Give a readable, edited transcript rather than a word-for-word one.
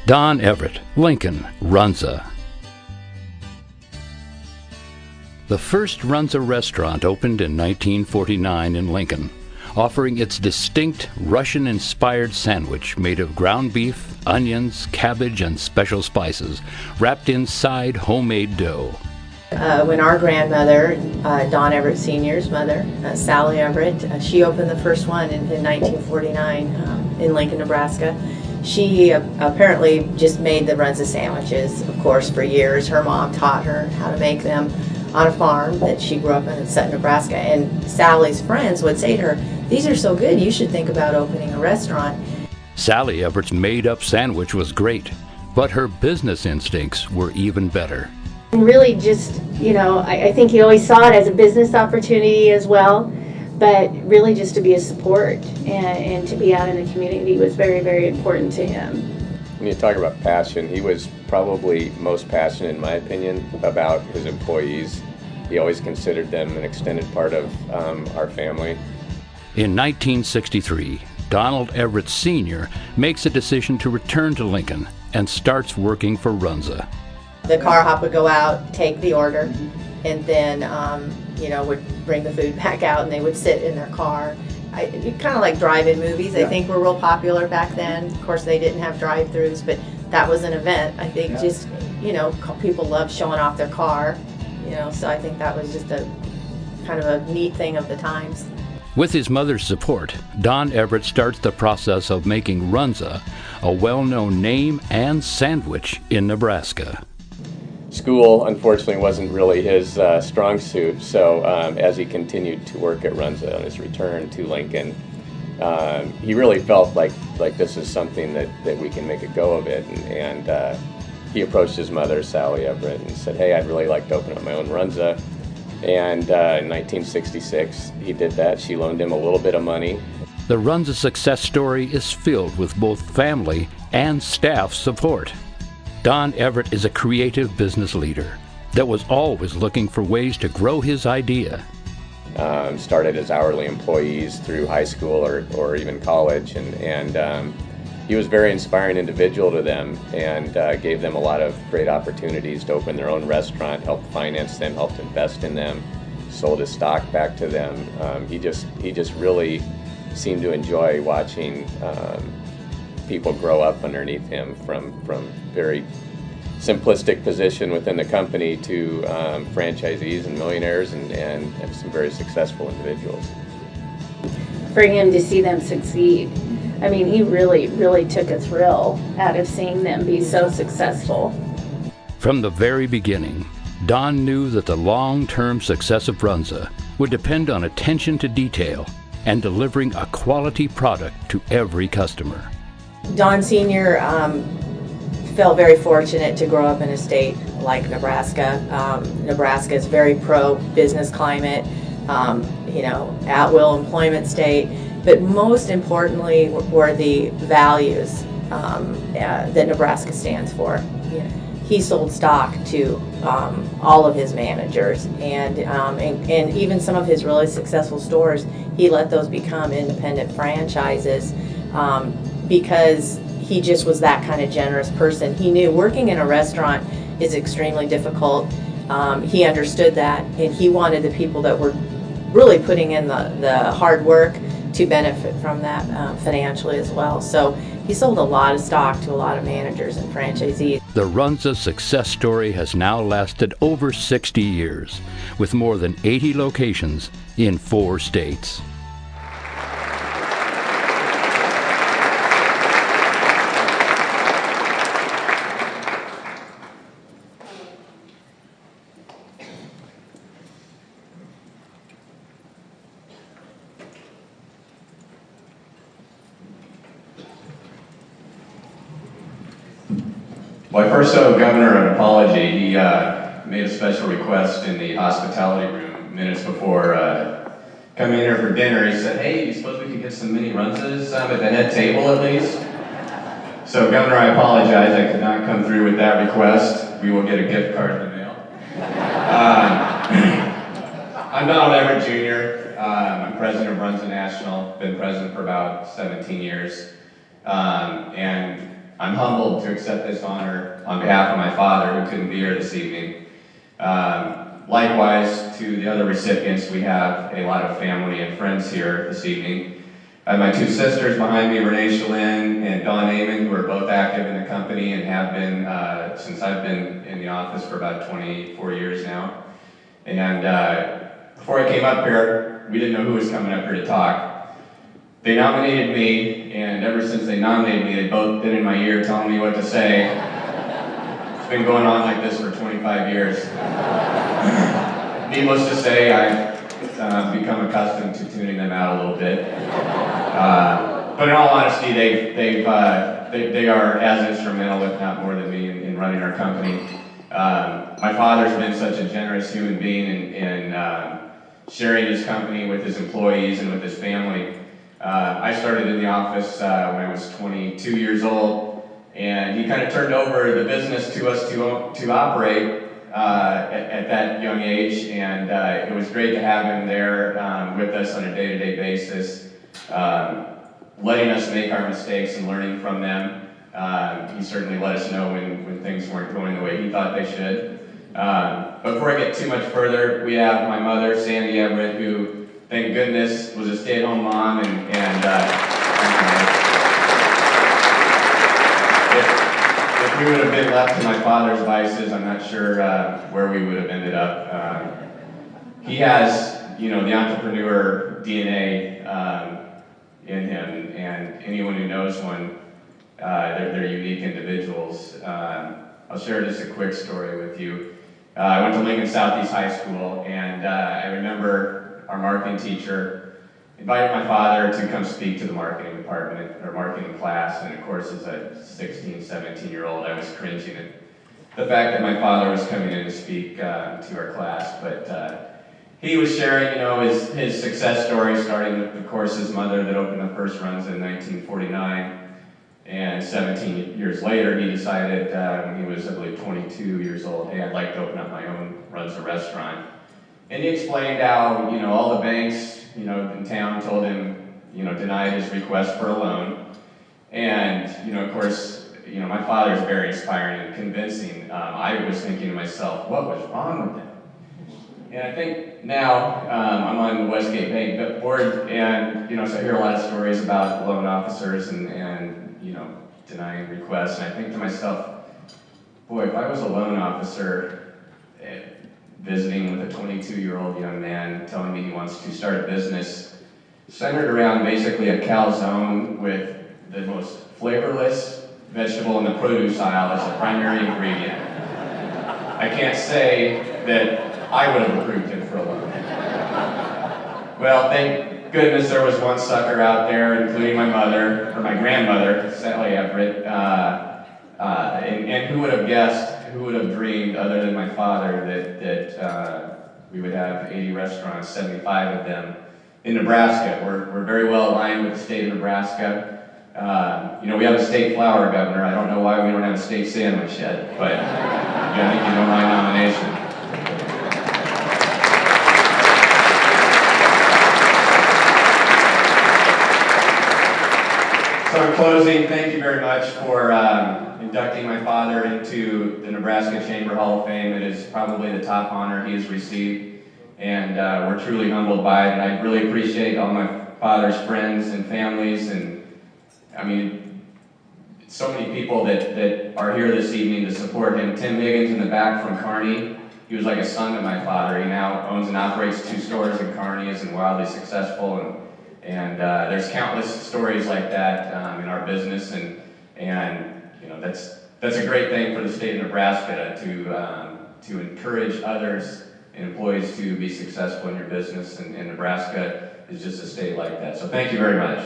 Don Everett, Lincoln, Runza. The first Runza restaurant opened in 1949 in Lincoln, offering its distinct Russian-inspired sandwich made of ground beef, onions, cabbage, and special spices, wrapped inside homemade dough. When our grandmother, Don Everett Sr.'s mother, Sally Everett, she opened the first one in 1949 in Lincoln, Nebraska. She apparently just made the Runza sandwiches, of course, for years. Her mom taught her how to make them on a farm that she grew up in Sutton, Nebraska. And Sally's friends would say to her, "These are so good, you should think about opening a restaurant." Sally Everett's made-up sandwich was great, but her business instincts were even better. Really just, I think he always saw it as a business opportunity as well, but really just to be a support and to be out in the community was very, very important to him. When you talk about passion, he was probably most passionate, in my opinion, about his employees. He always considered them an extended part of our family. In 1963, Donald Everett Sr. makes a decision to return to Lincoln and starts working for Runza. The car hop would go out, take the order, and then, would bring the food back out, and they would sit in their car. Kind of like drive-in movies, I think, were real popular back then. Of course, they didn't have drive-thrus, but that was an event. I think just, people loved showing off their car, so I think that was just a kind of a neat thing of the times. With his mother's support, Don Everett starts the process of making Runza a well-known name and sandwich in Nebraska. School, unfortunately, wasn't really his strong suit, so as he continued to work at Runza on his return to Lincoln, he really felt like this is something that we can make a go of it, and he approached his mother, Sally Everett, and said, "Hey, I'd really like to open up my own Runza." And in 1966, he did that. She loaned him a little bit of money. The Runza success story is filled with both family and staff support. Don Everett is a creative business leader that was always looking for ways to grow his idea. Started as hourly employees through high school or even college, and he was a very inspiring individual to them, and gave them a lot of great opportunities to open their own restaurant, helped finance them, helped invest in them, sold his stock back to them. He just really seemed to enjoy watching people grow up underneath him from very simplistic position within the company to franchisees and millionaires and some very successful individuals. For him to see them succeed, I mean, he really, really took a thrill out of seeing them be so successful. From the very beginning, Don knew that the long-term success of Runza would depend on attention to detail and delivering a quality product to every customer. Don Sr. Felt very fortunate to grow up in a state like Nebraska. Nebraska is very pro-business climate, at-will employment state, but most importantly were the values that Nebraska stands for. He sold stock to all of his managers, and even some of his really successful stores, he let those become independent franchises because he just was that kind of generous person. He knew working in a restaurant is extremely difficult. He understood that, and he wanted the people that were really putting in the hard work to benefit from that financially as well. So he sold a lot of stock to a lot of managers and franchisees. The Runza success story has now lasted over 60 years, with more than 80 locations in 4 states. Well, I first owe Governor an apology. He made a special request in the hospitality room minutes before coming in here for dinner. He said, "Hey, you suppose we could get some mini Runzas at the head table at least?" So, Governor, I apologize. I could not come through with that request. We will get a gift card in the mail. I'm Donald Everett Jr. I'm president of Runza National. Been president for about 17 years. And I'm humbled to accept this honor on behalf of my father, who couldn't be here this evening. Likewise, to the other recipients, we have a lot of family and friends here this evening. I have my two sisters behind me, Renee Shalin and Dawn Amon, who are both active in the company and have been since I've been in the office for about 24 years now. And before I came up here, we didn't know who was coming up here to talk. They nominated me, and ever since they nominated me, they've both been in my ear telling me what to say. It's been going on like this for 25 years. Needless to say, I've become accustomed to tuning them out a little bit. But in all honesty, they are as instrumental, if not more than me, in running our company. My father's been such a generous human being in sharing his company with his employees and with his family. I started in the office when I was 22 years old, and he kind of turned over the business to us to operate at that young age, and it was great to have him there with us on a day-to-day basis, letting us make our mistakes and learning from them. He certainly let us know when things weren't going the way he thought they should. But before I get too much further, we have my mother, Sandy Everett, who, thank goodness, was a stay-at-home mom, and if we would have been left to my father's vices, I'm not sure where we would have ended up. He has, the entrepreneur DNA in him, and anyone who knows one, they're unique individuals. I'll share just a quick story with you. I went to Lincoln Southeast High School, and I remember our marketing teacher invited my father to come speak to the marketing department, or marketing class, and of course as a 16, 17-year-old, I was cringing at the fact that my father was coming in to speak to our class, but he was sharing, his success story, starting with, of course, his mother that opened the first runs in 1949, and 17 years later, he decided, when he was, I believe, 22 years old, hey, I'd like to open up my own runs a restaurant. And he explained how, all the banks, in town told him, denied his request for a loan. And, of course, my father's very inspiring and convincing. I was thinking to myself, what was wrong with him? And I think now I'm on the Westgate Bank board, and, so I hear a lot of stories about loan officers and denying requests. And I think to myself, boy, if I was a loan officer visiting with a 22-year-old young man telling me he wants to start a business centered around basically a calzone with the most flavorless vegetable in the produce aisle as the primary ingredient, I can't say that I would have approved him for a loan. Well, thank goodness there was one sucker out there, including my mother, or my grandmother, Sally Everett, and who would have guessed, who would have dreamed, other than my father, that we would have 80 restaurants, 75 of them, in Nebraska. We're very well aligned with the state of Nebraska. We have a state flower governor. I don't know why we don't have a state sandwich yet, but I think you know my nomination. So in closing, thank you very much for inducting my father into the Nebraska Chamber Hall of Fame. It is probably the top honor he has received, and we're truly humbled by it. And I really appreciate all my father's friends and families, and I mean, so many people that are here this evening to support him. Tim Higgins in the back from Kearney. He was like a son to my father. He now owns and operates 2 stores in Kearney, is wildly successful, and there's countless stories like that in our business, and that's a great thing for the state of Nebraska to encourage others and employees to be successful in your business, and Nebraska is just a state like that. So thank you very much.